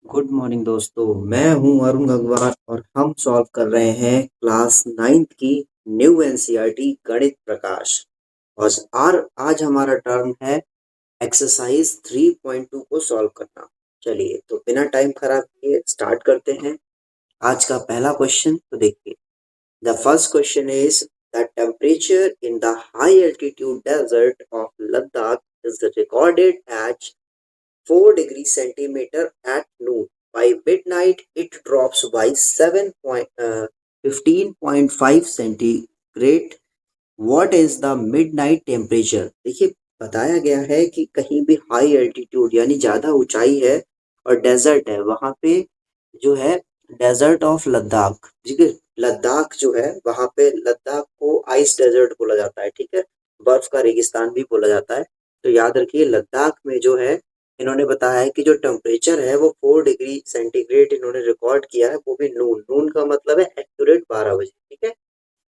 Good morning दोस्तों, मैं हूं अरुण गंगवार और हम सॉल्व कर रहे हैं क्लास 9th की न्यू एनसीईआरटी गणित प्रकाश। और आज हमारा टर्न है एक्सरसाइज 3.2 को सॉल्व करना। चलिए तो बिना टाइम खराब किए स्टार्ट करते हैं। आज का पहला क्वेश्चन तो देखिए। The first question is the temperature in the high altitude desert of Ladakh is recorded as 4 degrees centimeter at noon. By midnight, it drops by 15.5 centigrade. What is the midnight temperature? देखिए, बताया गया है कि कहीं भी high altitude यानी ज़्यादा ऊंचाई है और डेजर्ट है, वहाँ पे जो है डेजर्ट ऑफ लद्दाख, ठीक है। लद्दाख जो है वहाँ पे लद्दाख को आइस डेजर्ट बोला जाता है, ठीक है। बर्फ का रेगिस्तान भी बोला जाता है। तो याद रखिए, लद्दाख में जो है इन्होंने बताया है कि जो टेम्परेचर है वो 4 डिग्री सेंटीग्रेड इन्होंने रिकॉर्ड किया है, वो भी नून। नून का मतलब है एक्यूरेट 12 बजे, ठीक है।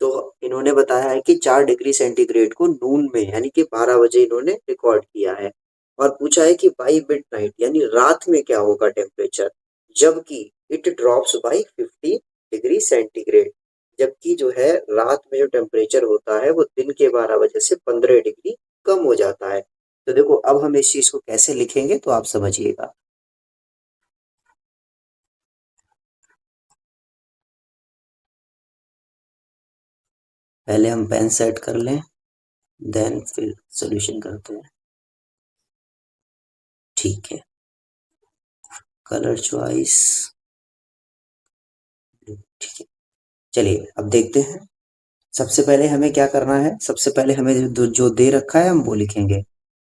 तो इन्होंने बताया है कि 4 डिग्री सेंटीग्रेड को नून में यानी कि 12 बजे इन्होंने रिकॉर्ड किया है। और पूछा है कि बाई मिड नाइट यानी रात में क्या होगा टेम्परेचर, जबकि it drops by 15 degree centigrade. जबकि जो है रात में जो टेम्परेचर होता है वो दिन के 12 बजे से 15 डिग्री कम हो जाता है। तो देखो, अब हम इस चीज को कैसे लिखेंगे तो आप समझिएगा। पहले हम पेन सेट कर लें, देन फिर सॉल्यूशन करते हैं। ठीक है, कलर चॉइस, ठीक है। चलिए अब देखते हैं। सबसे पहले हमें क्या करना है, सबसे पहले हमें जो दे रखा है हम वो लिखेंगे।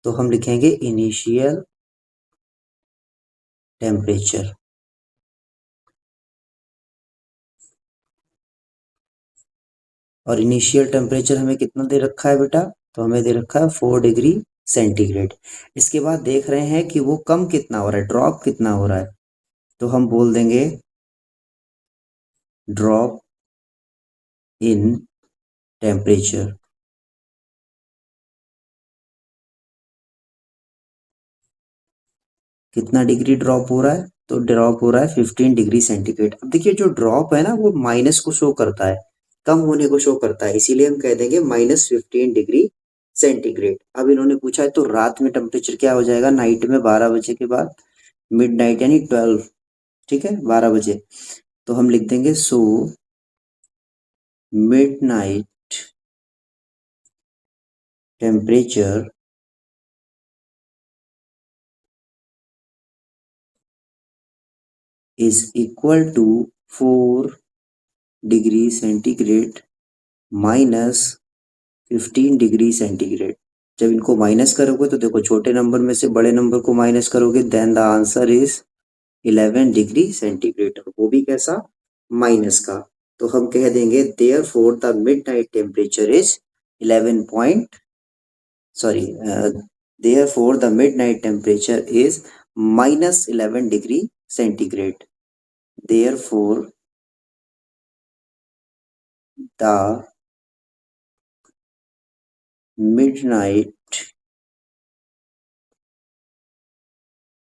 तो हम लिखेंगे इनिशियल टेम्परेचर। और इनिशियल टेम्परेचर हमें कितना दे रखा है बेटा, तो हमें दे रखा है 4 डिग्री सेंटीग्रेड। इसके बाद देख रहे हैं कि वो कम कितना हो रहा है, ड्रॉप कितना हो रहा है। तो हम बोल देंगे ड्रॉप इन टेम्परेचर। कितना डिग्री ड्रॉप हो रहा है, तो ड्रॉप हो रहा है 15 डिग्री सेंटीग्रेड। अब देखिए, जो ड्रॉप है ना वो माइनस को शो करता है, कम होने को शो करता है, इसीलिए हम कह देंगे -15 डिग्री सेंटीग्रेड। अब इन्होंने पूछा है तो रात में टेम्परेचर क्या हो जाएगा, नाइट में 12 बजे के बाद, मिड नाइट यानी 12, ठीक है, 12 बजे। तो हम लिख देंगे so midnight temperature is equal to 4 degree centigrade minus 15 degree centigrade. जब इनको माइनस करोगे तो देखो, छोटे नंबर में से बड़े नंबर को माइनस करोगे, then the answer is 11 degree centigrade, वो भी कैसा, माइनस का। तो हम कह देंगे therefore the midnight temperature is 11 point, sorry, therefore the midnight temperature is -11 degree centigrade. Therefore the midnight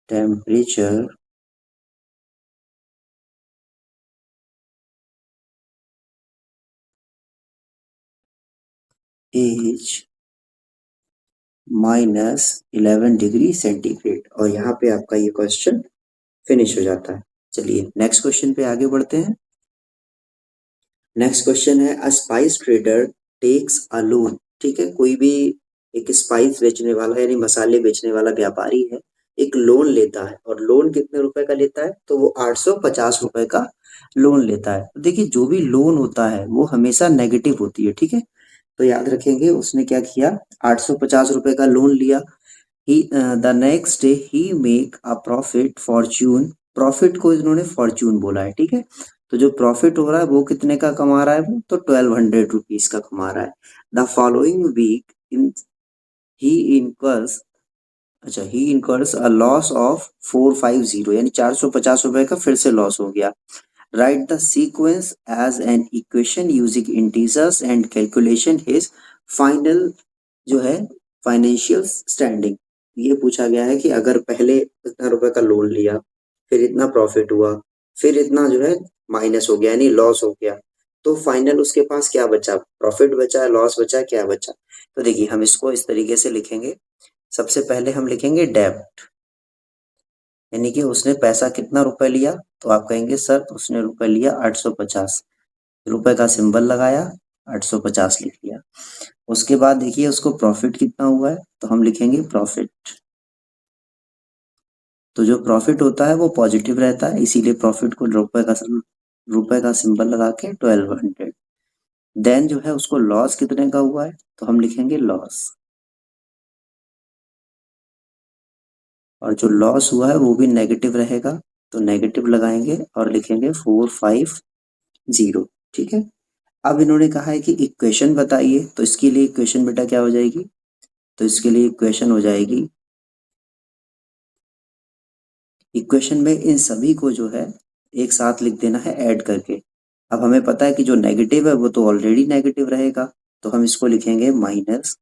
temperature is -11 degree centigrade. और यहाँ पे आपका ये क्वेश्चन फिनिश हो जाता है। चलिए नेक्स्ट क्वेश्चन पे आगे बढ़ते हैं। नेक्स्ट क्वेश्चन है a spice trader takes a loan, ठीक है। कोई भी एक स्पाइस बेचने वाला यानी मसाले बेचने वाला व्यापारी है, एक लोन लेता है। और लोन कितने रुपए का लेता है, तो वो 850 रुपए का लोन लेता है। देखिए, जो भी लोन होता है वो हमेशा नेगेटिव होती है, ठीक है। तो याद रखेंगे उसने क्या किया, 850 रुपए का लोन लिया। He the next day he make a profit fortune, profit को इन्होंने फॉर्च्यून बोला है, ठीक है। तो जो प्रॉफिट हो रहा है वो कितने का कमा रहा है, वो तो 1200 रुपीज का कमा रहा है। The following week in he incurs, अच्छा, he incurs a loss of 450, यानी 450 रुपए का फिर से लॉस हो गया। Write the sequence as an equation using integers and calculation his final, जो है, फाइनेंशियल स्टैंडिंग। ये पूछा गया है कि अगर पहले इतना रुपए का लोन लिया, फिर इतना प्रॉफिट हुआ, फिर इतना जो है माइनस हो गया यानी लॉस हो गया। तो फाइनल उसके पास क्या बचा, प्रॉफिट बचा, लॉस बचा, क्या बचा। तो देखिए हम इसको इस तरीके से लिखेंगे। सबसे पहले हम लिखेंगे डेब्ट, यानी कि उसने पैसा कितना रुपए लिया, तो आप कहेंगे सर उसने रुपए लिया 850, रुपए का सिंबल लगाया, 850 लिख लिया। उसके बाद देखिए उसको प्रॉफिट कितना हुआ है, तो हम लिखेंगे प्रॉफिट। तो जो प्रॉफिट होता है वो पॉजिटिव रहता है, इसीलिए प्रॉफिट को रुपए का सिंबल लगा के 1200। देन जो है उसको लॉस कितने का हुआ है, तो हम लिखेंगे लॉस, और जो लॉस हुआ है वो भी नेगेटिव रहेगा, तो नेगेटिव लगाएंगे और लिखेंगे 450। ठीक है। अब इन्होंने कहा है कि इक्वेशन बताइए, तो इसके लिए इक्वेशन बेटा क्या हो जाएगी, तो इसके लिए इक्वेशन हो जाएगी, इक्वेशन में इन सभी को जो है एक साथ लिख देना है ऐड करके। अब हमें पता है कि जो नेगेटिव है वो तो ऑलरेडी नेगेटिव रहेगा, तो हम इसको लिखेंगे माइनस,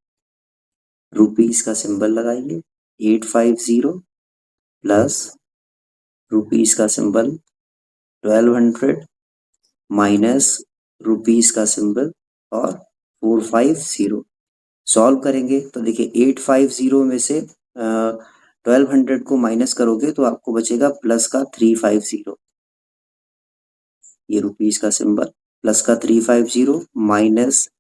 रुपीस का सिंबल लगाएंगे 850 प्लस रुपीस का सिंबल 1200 माइनस रुपीस का सिंबल और 450। सॉल्व करेंगे तो देखिए 850 में से 1200 को माइनस करोगे तो आपको बचेगा प्लस का 350, ये रुपीस का सिंबल प्लस का 350 माइनस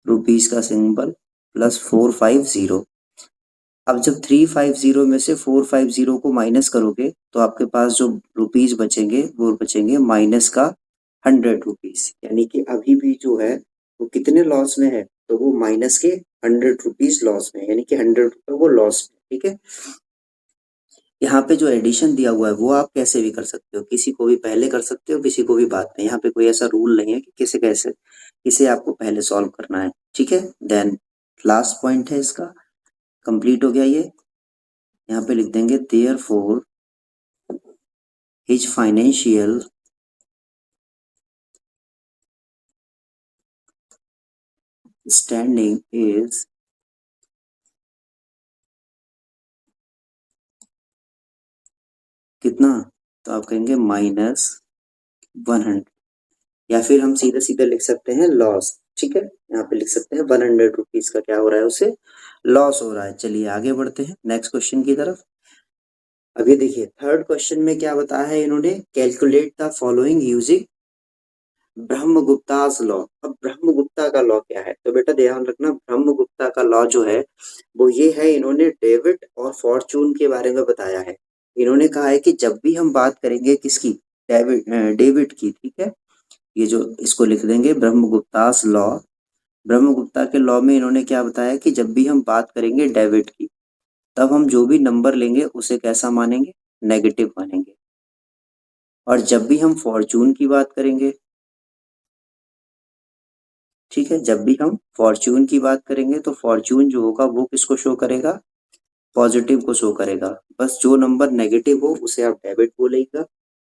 रुपीस का सिंबल प्लस 450। अब जब 350 में से 450 को माइनस करोगे तो आपके पास जो रुपीस बचेंगे वो बचेंगे माइनस का 100 रुपीस, यानी कि अभी भी जो है वो कितने लॉस में है, तो वो माइनस के 100 रुपीस लॉस में, यानी कि 100 रुपये वो लॉस में। ठीक है। यहाँ पे जो एडिशन दिया हुआ है वो आप कैसे भी कर सकते हो, किसी को भी पहले कर सकते हो, किसी को भी बाद में, यहाँ पे कोई ऐसा रूल नहीं है कि किसे कैसे, इसे आपको पहले सॉल्व करना है। ठीक है। देन लास्ट पॉइंट है इसका, कंप्लीट हो गया ये। यहाँ पे लिख देंगे therefore his financial standing is कितना, तो आप कहेंगे -100, या फिर हम सीधे सीधे लिख सकते हैं लॉस। ठीक है। यहाँ पे लिख सकते हैं 100 रुपीज का क्या हो रहा है, उसे लॉस हो रहा है। चलिए आगे बढ़ते हैं नेक्स्ट क्वेश्चन की तरफ। अब ये देखिए थर्ड क्वेश्चन में क्या बताया है इन्होंने, calculate the following using Brahmagupta's law. अब ब्रह्मगुप्ता का लॉ क्या है, तो बेटा ध्यान रखना ब्रह्मगुप्ता का लॉ जो है वो ये है, इन्होंने डेविड और फॉर्चून के बारे में बताया है। इन्होंने कहा है कि जब भी हम बात करेंगे किसकी, डेविड की, ठीक है, ये जो इसको लिख देंगे ब्रह्मगुप्तास लॉ। ब्रह्मगुप्ता के लॉ में इन्होंने क्या बताया कि जब भी हम बात करेंगे डेबिट की, तब हम जो भी नंबर लेंगे उसे कैसा मानेंगे, नेगेटिव मानेंगे। और जब भी हम फॉर्चून की बात करेंगे, ठीक है, जब भी हम फॉर्चून की बात करेंगे तो फॉर्चून जो होगा वो किसको शो करेगा, पॉजिटिव को शो करेगा। बस जो नंबर नेगेटिव हो उसे आप डेबिट बोलिएगा,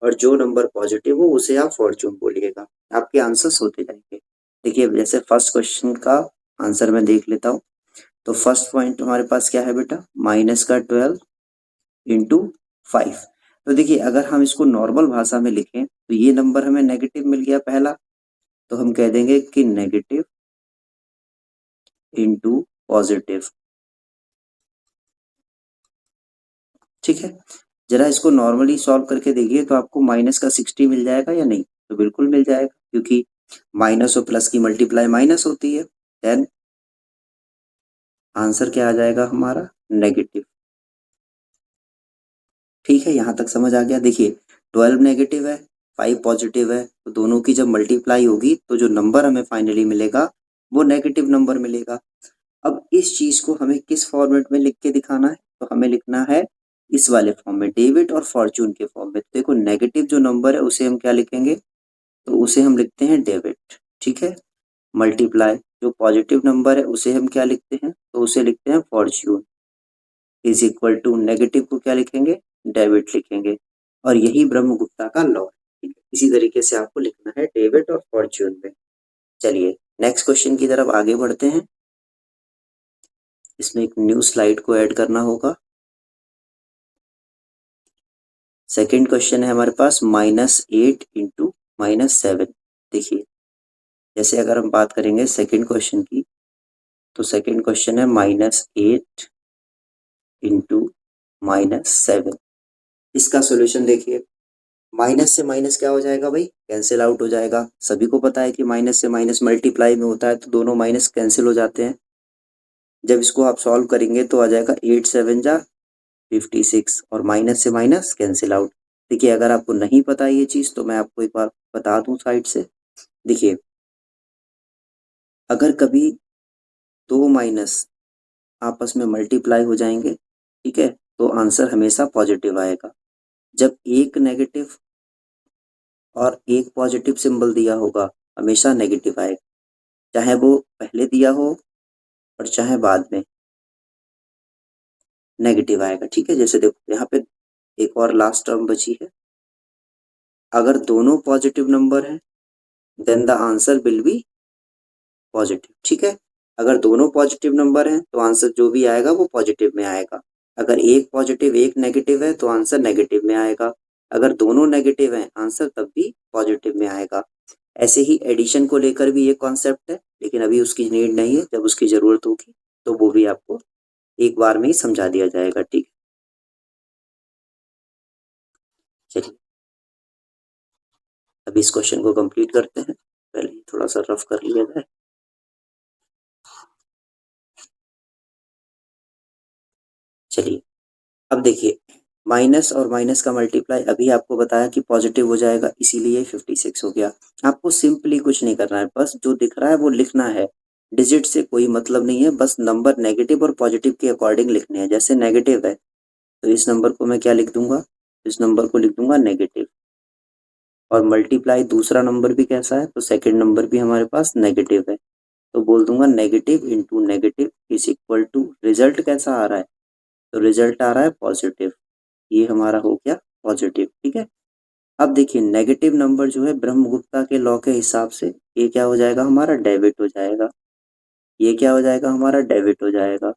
और जो नंबर पॉजिटिव हो उसे आप फॉर्चून बोलिएगा। आपके आंसर्स होते जाएंगे। देखिए जैसे फर्स्ट क्वेश्चन का आंसर मैं देख लेता हूँ। तो फर्स्ट पॉइंट हमारे पास क्या है बेटा, माइनस का 12 इंटू 5। तो देखिए अगर हम इसको नॉर्मल भाषा में लिखें तो ये नंबर हमें नेगेटिव मिल गया पहला, तो हम कह देंगे कि नेगेटिव इंटू पॉजिटिव। ठीक है। जरा इसको नॉर्मली सॉल्व करके देखिए तो आपको माइनस का 60 मिल जाएगा या नहीं, तो बिल्कुल मिल जाएगा, क्योंकि माइनस और प्लस की मल्टीप्लाई माइनस होती है। देन आंसर क्या आ जाएगा हमारा, नेगेटिव। ठीक है, यहाँ तक समझ आ गया। देखिए 12 नेगेटिव है, 5 पॉजिटिव है, तो दोनों की जब मल्टीप्लाई होगी तो जो नंबर हमें फाइनली मिलेगा वो नेगेटिव नंबर मिलेगा। अब इस चीज को हमें किस फॉर्मेट में लिख के दिखाना है, तो हमें लिखना है इस वाले फॉर्म में, डेबिट और फॉर्चून के फॉर्म में। तो देखो नेगेटिव जो नंबर है उसे हम क्या लिखेंगे, तो उसे हम लिखते हैं डेबिट। ठीक है। मल्टीप्लाई जो पॉजिटिव नंबर है उसे हम क्या लिखते हैं, तो उसे लिखते हैं fortune, is equal to negative को क्या लिखेंगे, डेबिट लिखेंगे। और यही ब्रह्मगुप्ता का लॉ है। ठीक है, इसी तरीके से आपको लिखना है डेबिट और फॉर्च्यून में। चलिए नेक्स्ट क्वेश्चन की तरफ आगे बढ़ते हैं। इसमें एक न्यू स्लाइड को ऐड करना होगा। सेकंड क्वेश्चन है हमारे पास -8 इंटू -7। देखिए, जैसे अगर हम बात करेंगे सेकंड क्वेश्चन की, तो सेकंड क्वेश्चन है -8 इंटू -7। इसका सॉल्यूशन देखिए, माइनस से माइनस क्या हो जाएगा भाई, कैंसिल आउट हो जाएगा। सभी को पता है कि माइनस से माइनस मल्टीप्लाई में होता है, तो दोनों माइनस कैंसिल हो जाते हैं। जब इसको आप सॉल्व करेंगे तो आ जाएगा 8 7 जा 56, और माइनस से माइनस कैंसिल आउट। देखिए, अगर आपको नहीं पता ये चीज़ तो मैं आपको एक बार बता दूं साइड से। देखिए, अगर कभी दो माइनस आपस में मल्टीप्लाई हो जाएंगे, ठीक है, तो आंसर हमेशा पॉजिटिव आएगा। जब एक नेगेटिव और एक पॉजिटिव सिंबल दिया होगा, हमेशा नेगेटिव आएगा, चाहे वो पहले दिया हो और चाहे बाद में नेगेटिव आएगा। ठीक है, जैसे देखो यहाँ पे एक और लास्ट टर्म बची है, अगर दोनों पॉजिटिव नंबर हैं then the answer will be positive. ठीक है, अगर दोनों पॉजिटिव नंबर हैं तो आंसर जो भी आएगा वो पॉजिटिव में आएगा। अगर एक पॉजिटिव एक नेगेटिव है तो आंसर नेगेटिव में आएगा। अगर दोनों नेगेटिव हैं आंसर तब भी पॉजिटिव में आएगा। ऐसे ही एडिशन को लेकर भी ये कॉन्सेप्ट है, लेकिन अभी उसकी नीड नहीं है। जब उसकी ज़रूरत होगी तो वो भी आपको एक बार में ही समझा दिया जाएगा। ठीक है, चलिए अभी इस क्वेश्चन को कंप्लीट करते हैं। पहले थोड़ा सा रफ कर लिया जाए। चलिए, अब देखिए, माइनस और माइनस का मल्टीप्लाई अभी आपको बताया कि पॉजिटिव हो जाएगा, इसीलिए 56 हो गया। आपको सिंपली कुछ नहीं करना है, बस जो दिख रहा है वो लिखना है। डिजिट से कोई मतलब नहीं है, बस नंबर नेगेटिव और पॉजिटिव के अकॉर्डिंग लिखने हैं। जैसे नेगेटिव है तो इस नंबर को मैं क्या लिख दूंगा, इस नंबर को लिख दूंगा नेगेटिव। और मल्टीप्लाई दूसरा नंबर भी कैसा है, तो सेकंड नंबर भी हमारे पास नेगेटिव है, तो बोल दूंगा negative into negative is equal to, result कैसा आ रहा है, तो रिजल्ट आ रहा है पॉजिटिव। ये हमारा हो गया पॉजिटिव। ठीक है, अब देखिए नेगेटिव नंबर जो है ब्रह्मगुप्ता के लॉ के हिसाब से ये क्या हो जाएगा, हमारा डेबिट हो जाएगा। ये क्या हो जाएगा, हमारा डेबिट हो जाएगा।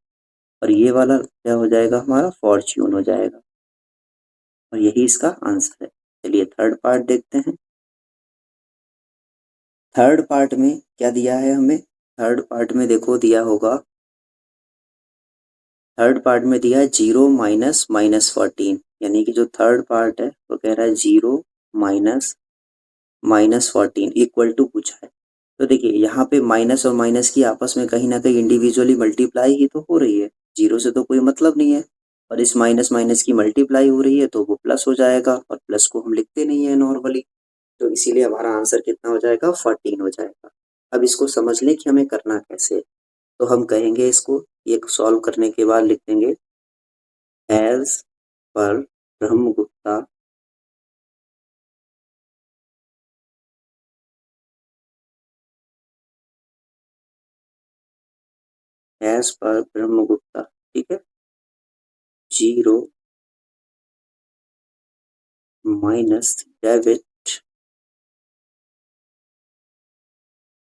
और ये वाला क्या हो जाएगा, हमारा फॉर्च्यून हो जाएगा। और यही इसका आंसर है। चलिए थर्ड पार्ट देखते हैं। थर्ड पार्ट में क्या दिया है हमें, थर्ड पार्ट में देखो दिया होगा, थर्ड पार्ट में दिया है 0 माइनस -14, यानी कि जो थर्ड पार्ट है वो कह रहा है 0 माइनस -14 इक्वल टू पूछा है। तो देखिए यहाँ पे माइनस और माइनस की आपस में कहीं ना कहीं इंडिविजुअली मल्टीप्लाई ही तो हो रही है, जीरो से तो कोई मतलब नहीं है। और इस माइनस माइनस की मल्टीप्लाई हो रही है तो वो प्लस हो जाएगा, और प्लस को हम लिखते नहीं है नॉर्मली, तो इसीलिए हमारा आंसर कितना हो जाएगा, 14 हो जाएगा। अब इसको समझ लें कि हमें करना कैसे है। तो हम कहेंगे इसको, ये सॉल्व करने के बाद लिख देंगे as per Brahmagupta as per Brahmagupta. ठीक है, 0 minus debit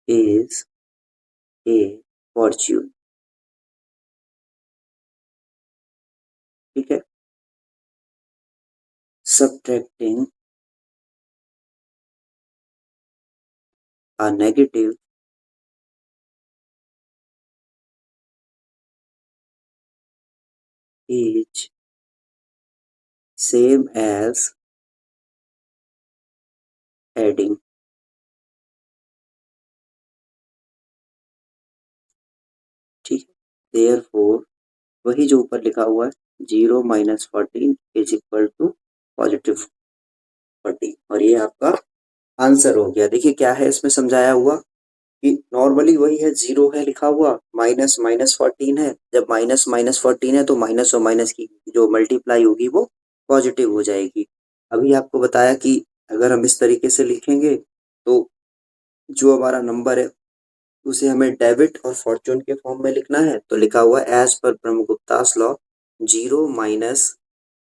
is a Fortune. ठीक है, subtracting a negative is same as adding। ठीक है, देयरफॉर वही जो ऊपर लिखा हुआ है 0 minus 14 is equal to positive 14, और ये आपका आंसर हो गया। देखिए क्या है इसमें समझाया हुआ कि नॉर्मली वही है, 0 है लिखा हुआ, माइनस -14 है। जब माइनस -14 है तो माइनस और माइनस की जो मल्टीप्लाई होगी वो पॉजिटिव हो जाएगी। अभी आपको बताया कि अगर हम इस तरीके से लिखेंगे तो जो हमारा नंबर है उसे हमें डेबिट और फॉर्चून के फॉर्म में लिखना है। तो लिखा हुआ है एज पर Brahmagupta's law 0 minus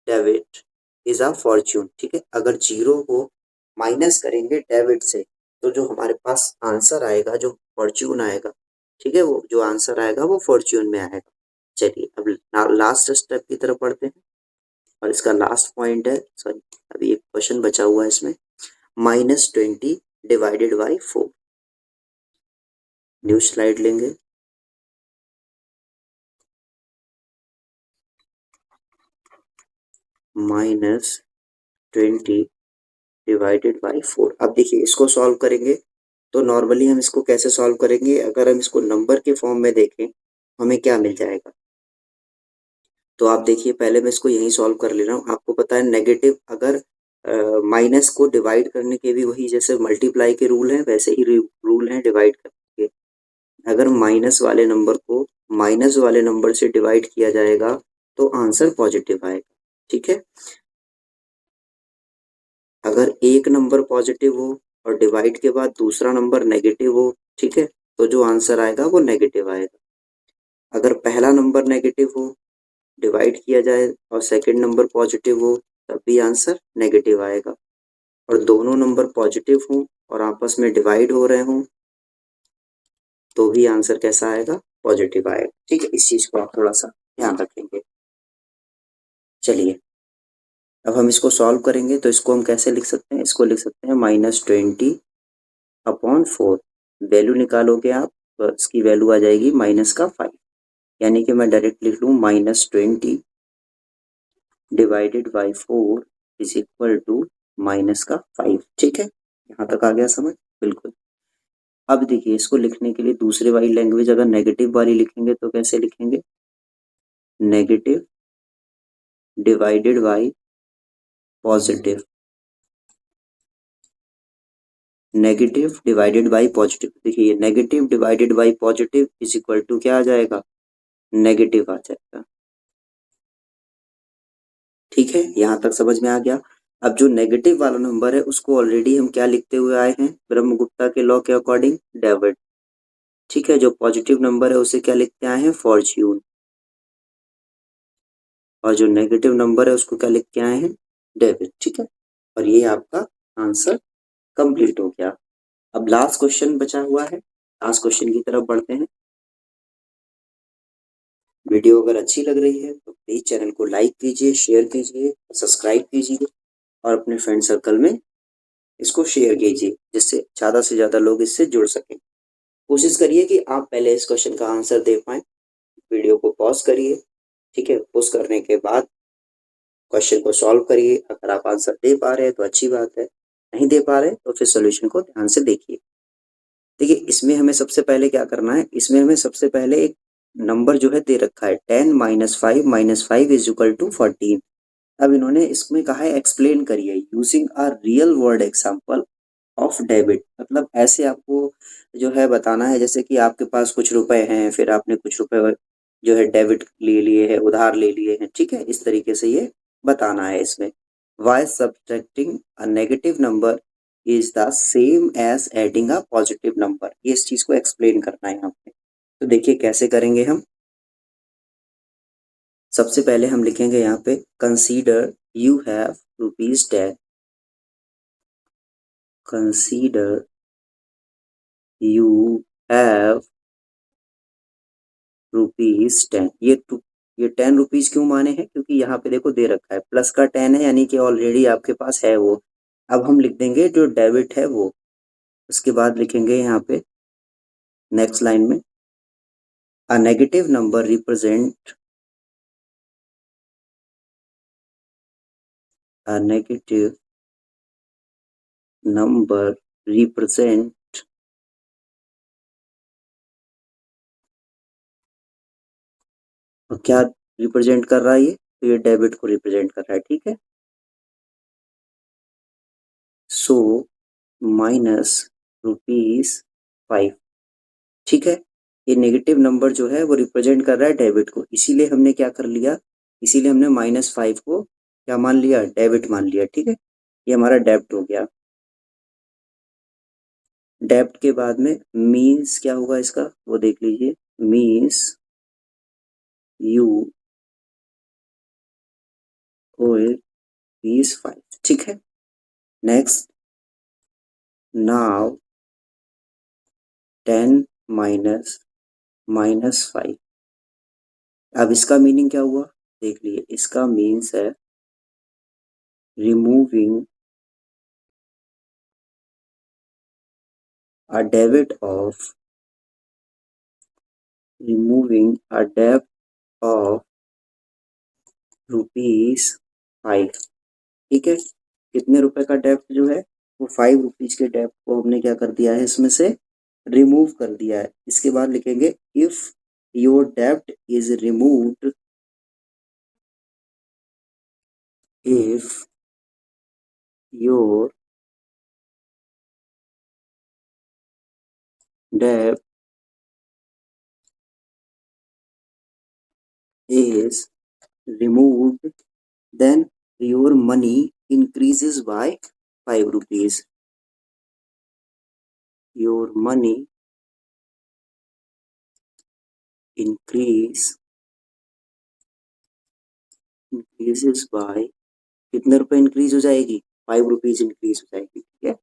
debit is a fortune. ठीक है, अगर 0 को माइनस करेंगे डेबिट से तो जो हमारे पास आंसर आएगा, जो फॉर्चून आएगा, ठीक है, वो जो आंसर आएगा वो फॉर्चून में आएगा। चलिए अब लास्ट स्टेप की तरफ बढ़ते हैं, और इसका लास्ट पॉइंट है, सॉरी अभी क्वेश्चन बचा हुआ है इसमें, -20 डिवाइडेड बाई 4। न्यू स्लाइड लेंगे, -20 डिवाइडेड बाई 4। अब देखिए इसको सॉल्व करेंगे तो नॉर्मली हम इसको कैसे सॉल्व करेंगे, अगर हम इसको नंबर के फॉर्म में देखें हमें क्या मिल जाएगा। तो आप देखिए पहले मैं इसको यहीं सॉल्व कर ले रहा हूँ। आपको पता है नेगेटिव अगर माइनस को डिवाइड करने के भी वही जैसे मल्टीप्लाई के रूल हैं वैसे ही रूल हैं डिवाइड करने के। अगर माइनस वाले नंबर को माइनस वाले नंबर से डिवाइड किया जाएगा तो आंसर पॉजिटिव आएगा। ठीक है, अगर एक नंबर पॉजिटिव हो और डिवाइड के बाद दूसरा नंबर नेगेटिव हो, ठीक है, तो जो आंसर आएगा वो नेगेटिव आएगा। अगर पहला नंबर नेगेटिव हो, डिवाइड किया जाए और सेकंड नंबर पॉजिटिव हो, तब भी आंसर नेगेटिव आएगा। और दोनों नंबर पॉजिटिव हों और आपस में डिवाइड हो रहे हों तो भी आंसर कैसा आएगा, पॉजिटिव आएगा। ठीक है, इस चीज को आप थोड़ा सा ध्यान रखेंगे। चलिए अब हम इसको सॉल्व करेंगे तो इसको हम कैसे लिख सकते हैं, इसको लिख सकते हैं -20 अपॉन 4। वैल्यू निकालोगे आप तो इसकी वैल्यू आ जाएगी -5, यानी कि मैं डायरेक्ट लिख लूँ -20 divided by 4 is equal to -5। ठीक है, यहाँ तक आ गया समझ, बिल्कुल। अब देखिए इसको लिखने के लिए दूसरे वाली लैंग्वेज अगर नेगेटिव वाली लिखेंगे तो कैसे लिखेंगे, negative divided by positive, negative divided by positive. देखिए negative divided by positive is equal to क्या आ जाएगा, नेगेटिव आ जाएगा। ठीक है, यहाँ तक समझ में आ गया। अब जो नेगेटिव वाला नंबर है उसको ऑलरेडी हम क्या लिखते हुए आए हैं, ब्रह्मगुप्ता के लॉ के अकॉर्डिंग डेबिट। ठीक है, जो पॉजिटिव नंबर है उसे क्या लिखते आए हैं, फॉर्च्यून। और जो नेगेटिव नंबर है उसको क्या लिख के आए हैं, डेबिट। ठीक है, और ये आपका आंसर कंप्लीट हो गया। अब लास्ट क्वेश्चन बचा हुआ है, लास्ट क्वेश्चन की तरफ बढ़ते हैं। वीडियो अगर अच्छी लग रही है तो प्लीज चैनल को लाइक कीजिए, शेयर कीजिए, सब्सक्राइब कीजिए और अपने फ्रेंड सर्कल में इसको शेयर कीजिए जिससे ज़्यादा से ज़्यादा लोग इससे जुड़ सकें। कोशिश करिए कि आप पहले इस क्वेश्चन का आंसर दे पाएं। वीडियो को पॉज करिए, ठीक है, पॉज करने के बाद क्वेश्चन को सॉल्व करिए। अगर आप आंसर दे पा रहे हैं तो अच्छी बात है, नहीं दे पा रहे तो फिर सोल्यूशन को ध्यान से देखिए। देखिए इसमें हमें सबसे पहले क्या करना है, इसमें हमें सबसे पहले एक नंबर जो है दे रखा है 10 - 5 इज इक्वल टू 14। अब इन्होंने इसमें कहा है एक्सप्लेन करिए using a real world example of debit. मतलब ऐसे आपको जो है बताना है जैसे कि आपके पास कुछ रुपए हैं, फिर आपने कुछ रुपए जो है डेबिट ले लिए हैं, उधार ले लिए हैं। ठीक है, इस तरीके से ये बताना है इसमें। Why subtracting a negative number is the same as adding a positive number, ये इस चीज को एक्सप्लेन करना है यहाँ पे। तो देखिए कैसे करेंगे हम। सबसे पहले हम लिखेंगे यहाँ पे consider you have ₹10, consider you have ₹10। ये 10 रुपीज क्यों माने हैं, क्योंकि यहाँ पे देखो दे रखा है प्लस का 10 है, यानी कि ऑलरेडी आपके पास है वो। अब हम लिख देंगे जो डेबिट है वो। उसके बाद लिखेंगे यहाँ पे नेक्स्ट लाइन में अ negative number represent a negative number represent क्या रिप्रेजेंट कर रहा है ये, तो ये डेबिट को रिप्रेजेंट कर रहा है। ठीक है, सो -5। ठीक है, ये नेगेटिव नंबर जो है वो रिप्रेजेंट कर रहा है डेबिट को, इसीलिए हमने क्या कर लिया, इसीलिए हमने -5 को क्या मान लिया, डेबिट मान लिया। ठीक है, ये हमारा डेब्ट हो गया। डेब्ट के बाद में मीन्स क्या होगा इसका वो देख लीजिए, मीन्स यू ओए ₹5। ठीक है, नेक्स्ट नाउ 10 माइनस -5। अब इसका मीनिंग क्या हुआ देख लीजिए, इसका मीन्स है removing a debit of removing a debt of ₹5। ठीक है, कितने रुपए का डेप्ट जो है वो ₹5 के डेप्ट को हमने क्या कर दिया है, इसमें से रिमूव कर दिया है। इसके बाद लिखेंगे इफ योर डेप्ट इज रिमूव्ड, इफ योर डेप्ट is removed, then your money increases by ₹5। Your money increases by, कितने रुपए इंक्रीज हो जाएगी, ₹5 इंक्रीज हो जाएगी। ठीक है,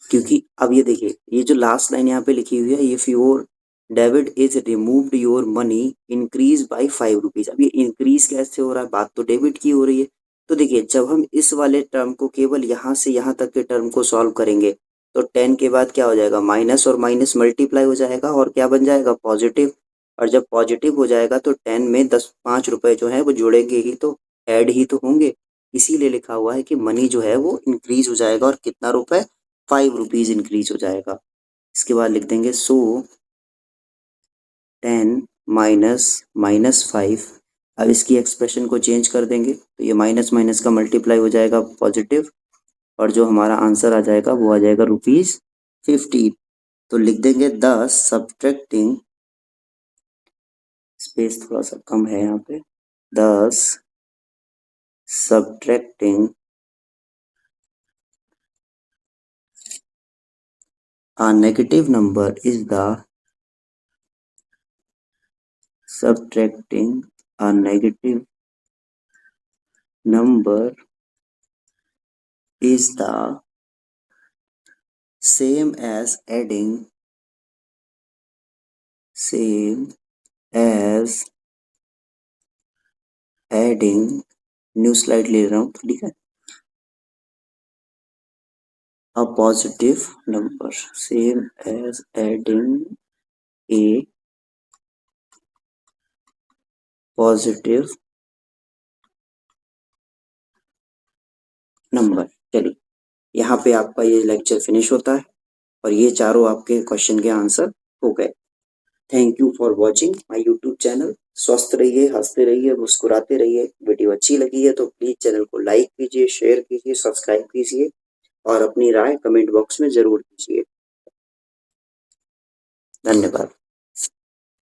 क्योंकि अब ये देखिए, ये जो लास्ट लाइन यहाँ पे लिखी हुई है, if your debit is removed your money increase by ₹5। अब ये इंक्रीज कैसे हो रहा है, बात तो डेबिट की हो रही है। तो देखिए, जब हम इस वाले टर्म को केवल यहाँ से यहाँ तक के टर्म को सॉल्व करेंगे तो 10 के बाद क्या हो जाएगा, माइनस और माइनस मल्टीप्लाई हो जाएगा और क्या बन जाएगा, पॉजिटिव। और जब पॉजिटिव हो जाएगा तो 10 में 5 रुपए जो है वो जुड़ेंगे ही, तो ऐड ही तो होंगे। इसीलिए लिखा हुआ है कि मनी जो है वो इंक्रीज हो जाएगा, और कितना रुपए, ₹5 इंक्रीज हो जाएगा। इसके बाद लिख देंगे सो 10 माइनस माइनस 5। अब इसकी एक्सप्रेशन को चेंज कर देंगे तो ये माइनस माइनस का मल्टीप्लाई हो जाएगा पॉजिटिव, और जो हमारा आंसर आ जाएगा वो आ जाएगा ₹50। तो लिख देंगे 10 सब्ट्रैक्टिंग, स्पेस थोड़ा सा कम है यहाँ पे, 10 subtracting a negative number is the, subtracting a negative number is the same as adding new slide ले रहा हूँ, ठीक है, a positive number, same as adding a positive number। चलिए, यहाँ पे आपका ये लेक्चर फिनिश होता है और ये चारों आपके क्वेश्चन के आंसर हो गए। Thank you for watching my YouTube channel. स्वस्थ रहिए, हंसते रहिए, मुस्कुराते रहिए। वीडियो अच्छी लगी है तो प्लीज चैनल को लाइक कीजिए, शेयर कीजिए, सब्सक्राइब कीजिए और अपनी राय कमेंट बॉक्स में जरूर दीजिए। धन्यवाद।